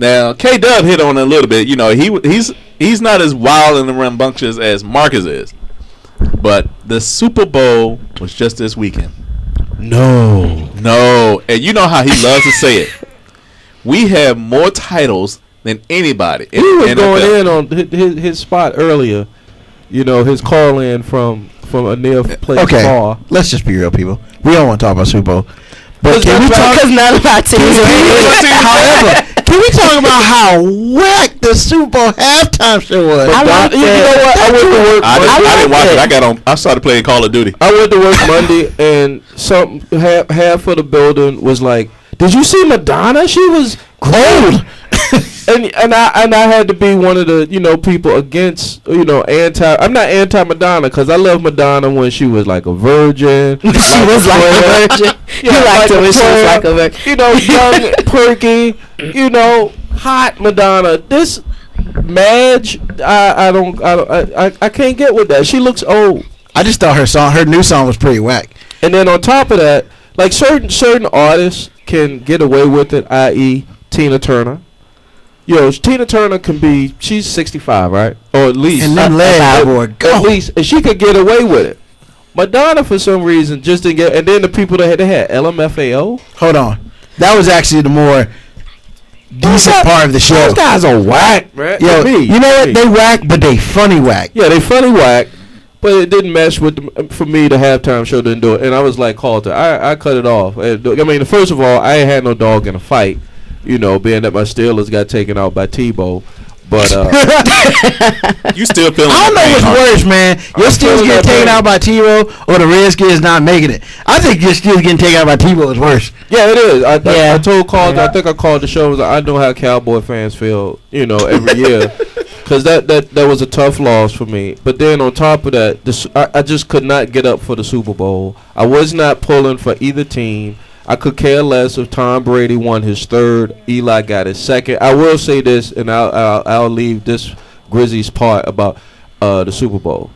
Now, K-Dub hit on it a little bit. You know, he's not as wild and rambunctious as Marcus is. But the Super Bowl was just this weekend. No. And you know how he loves to say it. We have more titles than anybody. He was going in on his spot earlier. You know, his call in from a near place bar. Let's just be real, people. We don't want to talk about Super Bowl. But can we talk? Because none of our teams However, can we talk about how whack the Super Bowl halftime show was? You know what? I went to work. I didn't watch it. I started playing Call of Duty. I went to work Monday, and half of the building was like, "Did you see Madonna? She was cold." And I had to be one of the people against I'm not anti Madonna because I love Madonna when she was like a virgin. She was like a virgin. You liked her when she was like a virgin. Young, perky, hot Madonna. This Madge, I can't get with that. She looks old. I just thought her new song was pretty whack. And then on top of that, like certain artists can get away with it, i.e. Tina Turner. Tina Turner she's 65, right? Or at least. And then at least. And she could get away with it. Madonna, for some reason, just didn't get. And then the people that had LMFAO. Hold on. That was actually the more decent part of the show. Those guys are whack, man. Yo, you know what? They whack, but they funny whack. Yeah, they funny whack. But it didn't mesh with for me. The halftime show didn't do it. And I was like, Carlton, I cut it off. I mean, first of all, I ain't had no dog in a fight. Being that my Steelers got taken out by Tebow. But you still feeling? I don't know what's worse, man. Your Steelers getting taken out by Tebow or the Redskins not making it. I think your Steelers getting taken out by Tebow is worse. Yeah, it is. I told Carl. I think I called the show. I know how Cowboy fans feel. Every year, because that was a tough loss for me. But then on top of that, I just could not get up for the Super Bowl. I was not pulling for either team. I could care less if Tom Brady won his third, Eli got his second. I will say this, and I'll leave this Grizzlies part about the Super Bowl.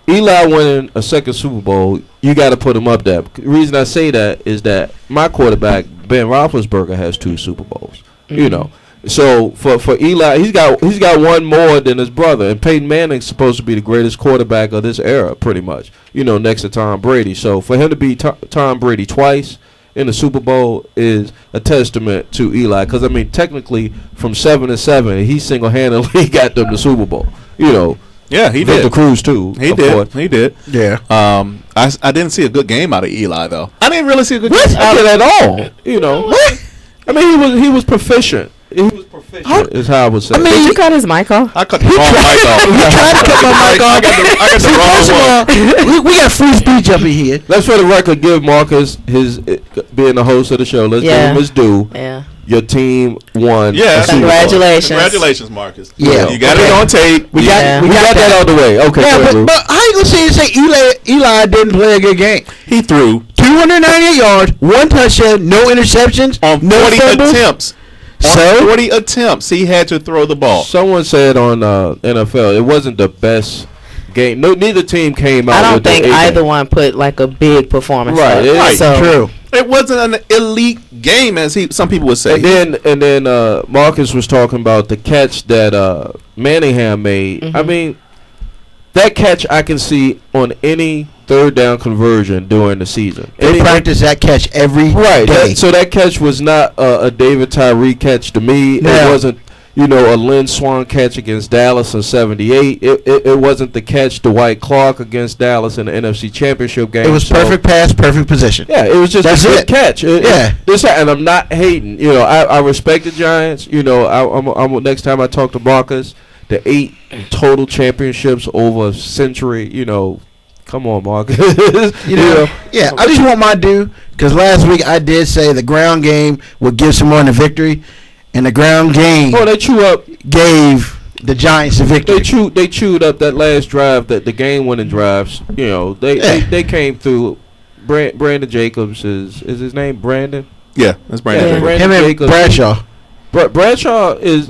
Eli winning a second Super Bowl, you got to put him up there. The reason I say that is that my quarterback, Ben Roethlisberger, has 2 Super Bowls. Mm-hmm. So for Eli, he's got one more than his brother, and Peyton Manning's supposed to be the greatest quarterback of this era, pretty much. Next to Tom Brady. So for him to beat Tom Brady twice in the Super Bowl is a testament to Eli, because technically from 7-7, he single-handedly got them the Super Bowl. Yeah, he did. The Cruz too. He did. Yeah. I didn't see a good game out of Eli though. I didn't really see a good game out of it at all. What? I mean, he was proficient. He was proficient. Is how I would say. Did you cut his mic off? I cut the wrong mic off. You tried to cut my mic off. I got the wrong one. We got free speech up in here. Let's for the record give Marcus his being the host of the show. Let's give him his due. Yeah. Your team won. Yeah. Congratulations. Congratulations, Marcus. Yeah. You got it on tape. We got that out of the way. Okay. Yeah, but how you gonna say Eli didn't play a good game? He threw 298 yards, 1 touchdown, no interceptions, on 40 attempts. On 40 attempts, he had to throw the ball. Someone said on NFL it wasn't the best game. Neither team came out. I don't think either one put like a big performance. Right. True. It wasn't an elite game, as some people would say. And then Marcus was talking about the catch that Manningham made. Mm-hmm. I mean, that catch I can see on any third down conversion during the season. They practice that catch every day. So that catch was not a David Tyree catch to me. No. It wasn't, a Lynn Swann catch against Dallas in '78. It wasn't the catch Dwight Clark against Dallas in the NFC Championship game. It was perfect pass, perfect position. Yeah, it was just a good catch. And I'm not hating. I respect the Giants. I'm next time I talk to Marcus, the 8 total championships over a century. Come on, Marcus. Yeah, I just want my due, because last week I did say the ground game would give someone a victory, and the ground game gave the Giants a victory. They chewed up that last drive, that the game-winning drives. They came through. Brandon Jacobs is his name Brandon? Yeah, that's Brandon. Him and Bradshaw. Bradshaw is,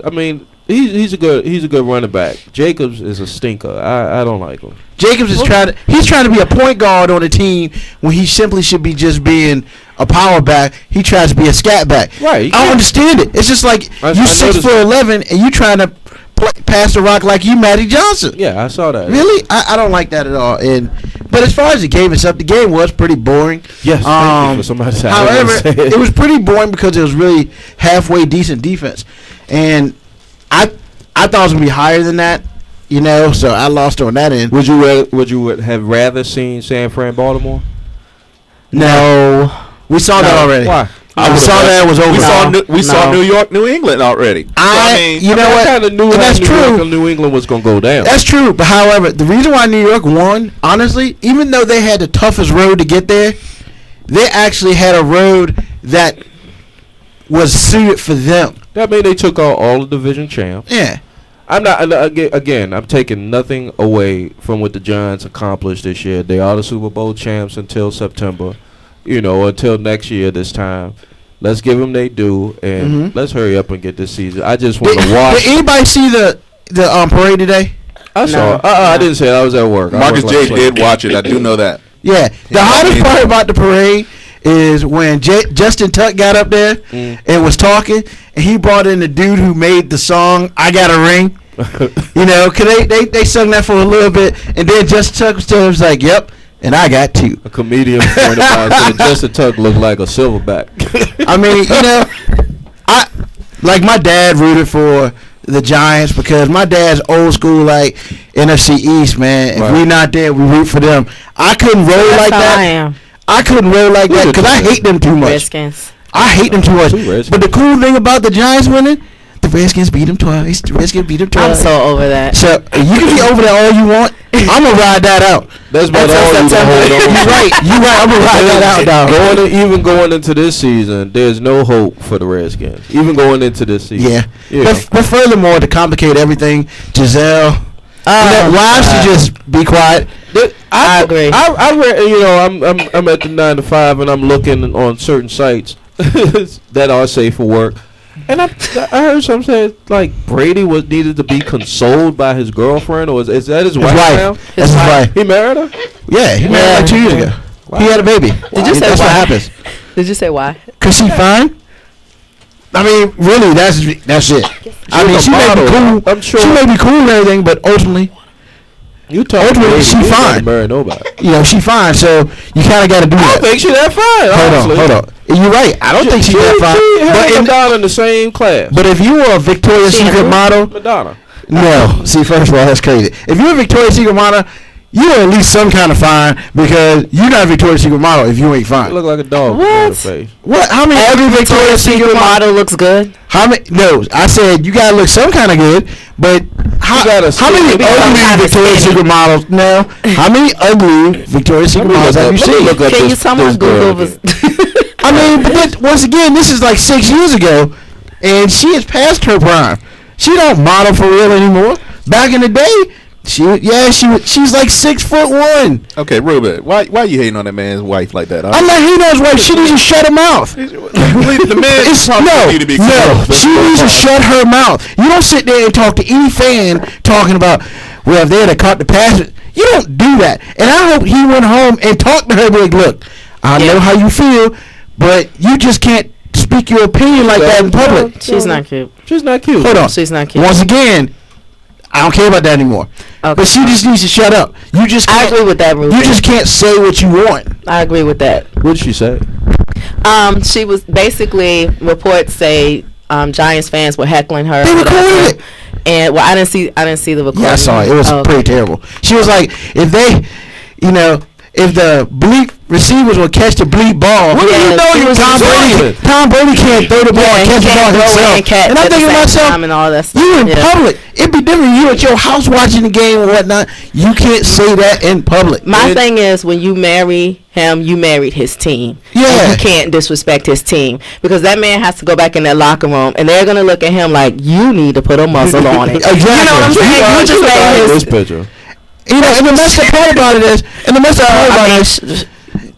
he's a good running back. Jacobs is a stinker. I don't like him. Jacobs is trying to be a point guard on a team when he simply should be just being a power back. He tries to be a scat back. Right. I don't understand it. It's just like you 6'11" and you trying to pass the rock like you Matty Johnson. Yeah, I saw that. Really? I don't like that at all. But as far as the game itself, the game was pretty boring. Yes. Thank you for somebody saying. However, it was pretty boring because it was really halfway decent defense, and I thought it was gonna be higher than that. So I lost on that end. Would you have rather seen San Fran Baltimore? No, we saw that already. Why? We saw that it was over. We saw New York, New England already. You know what? I kind of knew that's true. New England was going to go down. That's true. But however, the reason why New York won, honestly, even though they had the toughest road to get there, they actually had a road that was suited for them. That means they took out all the division champs. Yeah. I'm not again. I'm taking nothing away from what the Giants accomplished this year. They are the Super Bowl champs until September. Until next year this time. Let's give them they due, and let's hurry up and get this season. I just want to watch. Did anybody see the parade today? I saw it. I didn't say it. I was at work. Marcus J did watch it. I do know that. Yeah. The hottest part about the parade is when Justin Tuck got up there and was talking, and he brought in the dude who made the song "I Got a Ring." Cause they sung that for a little bit, and then Justin Tuck was like, "Yep." And I got two. A comedian pointed out that Justin Tuck looked like a silverback. I mean, I like my dad rooted for the Giants because my dad's old school, like NFC East, man. If we not there, we root for them. I couldn't roll like that. I couldn't roll like that because I hate them too much. Redskins. I hate them too much. But the cool thing about the Giants winning, the Redskins beat them twice. I'm so over that. So you can be over that all you want. I'm gonna ride that out. That's about all you can hold on. You're right. I'm gonna ride that out, dog. Even going into this season, there's no hope for the Redskins. Even going into this season. Yeah. But furthermore, to complicate everything, Giselle, why should you just be quiet? I agree. I read, I'm at the 9 to 5 and I'm looking on certain sites that are safe for work. And I heard some say like Brady needed to be consoled by his girlfriend, or is that his wife now? That's his wife. He married her? Yeah, he married her like 2 years ago. Wow. He had a baby. Did you say that's why? What happens. Did you say why? Cause she fine. I mean, really, that's it. I mean, she may be cool. I'm sure she may be cool and everything, but ultimately, she fine. Marry nobody. She fine. So you kind of got to do that. I think she that fine. Hold on. You're right. I don't think she's that fine. But Madonna in the same class. But if you were a Victoria's Secret model, Madonna. No. See, first of all, that's crazy. If you're a Victoria's Secret model, you're at least some kind of fine because you're not a Victoria's Secret model if you ain't fine. You look like a dog. What? How many? Every Victoria's Secret model looks good. How many? No, I said you gotta look some kind of good, but how many ugly Victoria's Secret models? No, how many ugly Victoria's Secret models have you seen? Can you someone Google? I mean, but once again, this is like 6 years ago, and she is past her prime. She don't model for real anymore. Back in the day, she's like 6'1". Okay, Ruben, why you hating on that man's wife like that? I'm not hating on his wife. She needs to shut her mouth. The man she needs to shut her mouth. You don't sit there and talk to any fan talking about, well, if they had caught the pass. You don't do that. And I hope he went home and talked to her and be like, look, I know how you feel, but you just can't speak your opinion like that in public. She's not cute. Hold on. She's not cute. Once again, I don't care about that anymore. Okay. But she just needs to shut up. I agree with that, Ruben. You just can't say what you want. I agree with that. What did she say? She was basically, reports say Giants fans were heckling her. They recorded it. And I didn't see the recording. Yeah, I saw it. It was pretty terrible. She was like, if they, if the bleep receivers will catch the bleep ball, Tom Brady can't throw the ball and catch the ball himself. And I'm thinking to myself, you in public. It'd be different. You at your house watching the game and whatnot. You can't say that in public. My thing is, when you marry him, you married his team. Yeah. And you can't disrespect his team because that man has to go back in that locker room and they're gonna look at him like you need to put a muzzle on it. Exactly. You know what I'm saying? You just made this picture. And the messed up part about it is,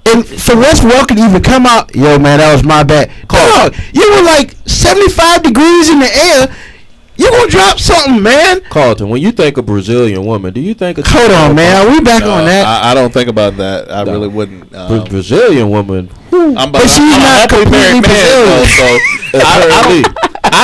and for Wes Welker to even come out, yo man, that was my bad. Dog, you were like 75 degrees in the air. You gonna drop something, man? Carlton, when you think of Brazilian woman, do you think of? Hold on, man. Are we back on that? I don't think about that. I really wouldn't. Brazilian woman. But she's not completely Brazilian. So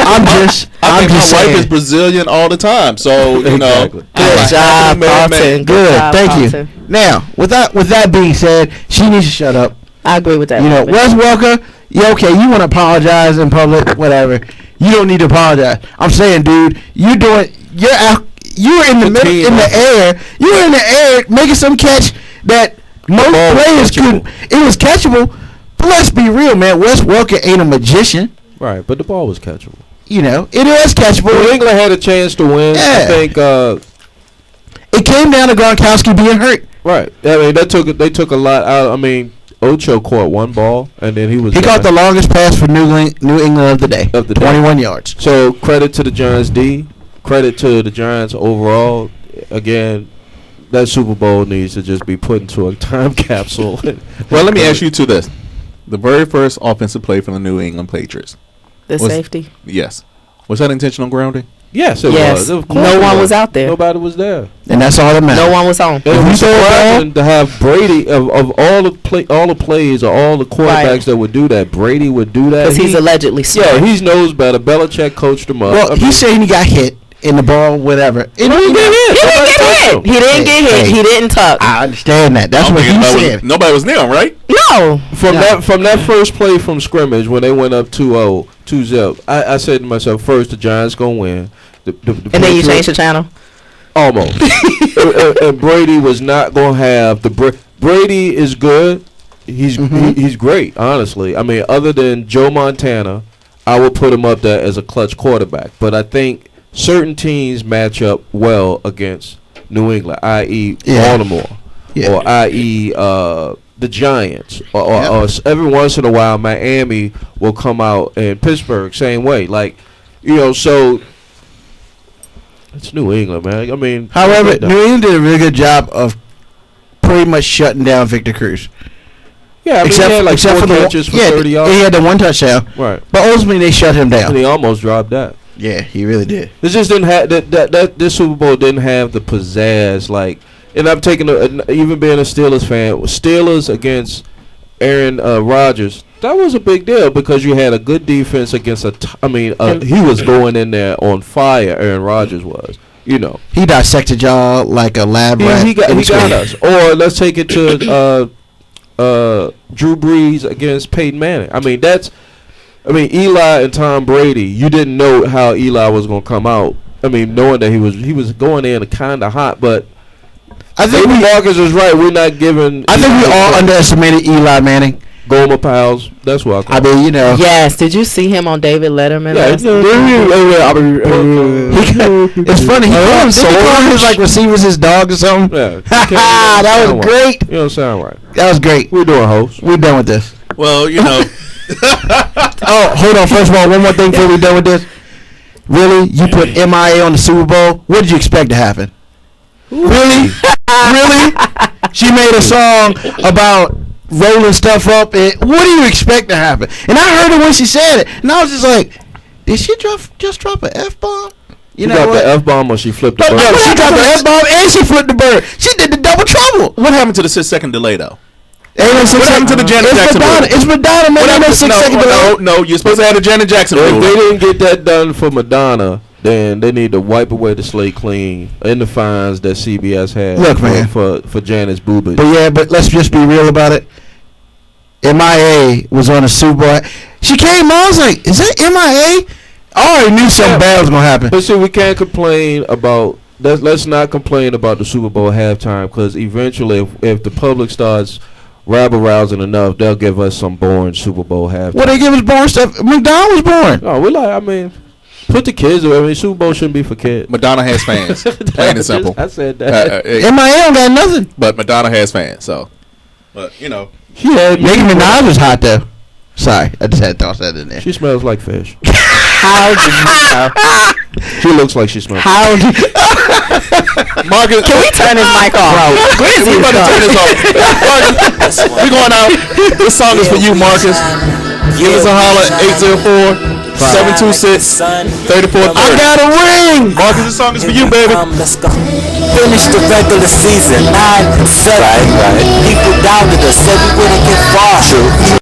I'm just my wife is Brazilian all the time. So you know. Good job, Carlton. Good. Thank you. Now, with that being said, she needs to shut up. I agree with that. You know, Wes Welker. Yeah, okay. You want to apologize in public, whatever. You don't need to apologize. I'm saying, dude, you're in the middle, in the air. You were in the air making some catch that most players could. It was catchable. But let's be real, man. Wes Welker ain't a magician. Right, but the ball was catchable. You know, it is catchable. New England had a chance to win. Yeah. I think it came down to Gronkowski being hurt. Right. I mean, they took a lot out. I mean, Ocho caught one ball, and then he caught the longest pass for New England of the day. 21 yards. So credit to the Giants D. Credit to the Giants overall. Again, that Super Bowl needs to just be put into a time capsule. Well, let me ask you this: the very first offensive play from the New England Patriots. The safety. Yes. Was that intentional grounding? Yes, it was. Of course no one was out there. Nobody was there, and that's all that matters. No one was on. It was surprising to have Brady of all the plays or all the quarterbacks that would do that. Brady would do that because he's allegedly smart. Yeah, he knows better. Belichick coached him up. Well, he's saying he got hit in the ball, whatever. He didn't get hit. He didn't get hit. He didn't tuck. I understand that. That's what he said. Nobody was near him, right? No. From that first play from scrimmage when they went up 2-0, 2-0, I said to myself, first the Giants gonna win. And then you changed the channel. Almost. and Brady was not gonna have the Brady is good. He's great, honestly. I mean, other than Joe Montana, I would put him up there as a clutch quarterback. But I think certain teams match up well against New England, i.e. Baltimore, or i.e. The Giants, or every once in a while Miami will come out, and Pittsburgh same way. Like, you know, so it's New England, man. I mean, however, New England did a really good job of pretty much shutting down Victor Cruz. Yeah, I mean, he had like except 4 catches for 30 yards. He had the one touchdown, right? But ultimately, they shut him down. And he almost dropped that. Yeah, he really did. This just didn't have that. This Super Bowl didn't have the pizzazz, like. And I'm taking even being a Steelers fan, Steelers against Aaron Rodgers. That was a big deal because you had a good defense against he was going in there on fire. Aaron Rodgers was, you know, he dissected y'all like a lab rat. He got us. Or let's take it to Drew Brees against Peyton Manning. I mean, Eli and Tom Brady. You didn't know how Eli was going to come out. I mean, knowing that he was going in kind of hot, but. I think Marcus is right. We're not giving. I think we all underestimated Eli Manning. Gomer Pals. That's what I call. I mean, you know. Yes. Did you see him on David Letterman? Yeah. It's funny. He called his like receivers his dog or something. Yeah. That was great. You don't sound right. That was great. We're doing hosts. We're done with this. Well, you know. Oh, hold on. First of all, one more thing before we're done with this. Really, you put MIA on the Super Bowl. What did you expect to happen? Really? Really? She made a song about rolling stuff up. And what do you expect to happen? And I heard it when she said it. And I was just like, did she just drop an F-bomb? You know what? The F-bomb or she flipped the bird? No, she dropped the F-bomb and she flipped the bird. She did the double trouble. What happened to the 6-second delay, though? What happened to the Janet Jackson rule? It's Madonna, man. No 6-second delay. No, you're supposed to have the Janet Jackson rule. If they didn't get that done for Madonna, then they need to wipe away the slate clean and the fines that CBS had. Look, man, for Janet's boobage. But let's just be real about it. MIA was on a Super Bowl. She came on, I was like, is that MIA? I already knew something bad was going to happen. But see, we can't complain about let's not complain about the Super Bowl halftime, because eventually if the public starts rabble-rousing enough, they'll give us some boring Super Bowl halftime. Well, they give us boring stuff. Madonna was boring. No, put the kids away. I mean, Super Bowl shouldn't be for kids. Madonna has fans. Plain and simple. I said that. MIA don't got nothing. But Madonna has fans, so. But, you know. Nicki Minaj was hot, though. Sorry, I just had to toss that in there. She smells like fish. How do you know? She looks like she smells. How do you Marcus, can we turn his mic off? We about to turn this off. Marcus, we going out. This song is for you, Marcus. Give us a holler, 726-3430. I got a ring. Marcus, this song is for you, baby. Let's go. Finish the regular season 9-7. Right. People doubted us, said we wouldn't get far. True.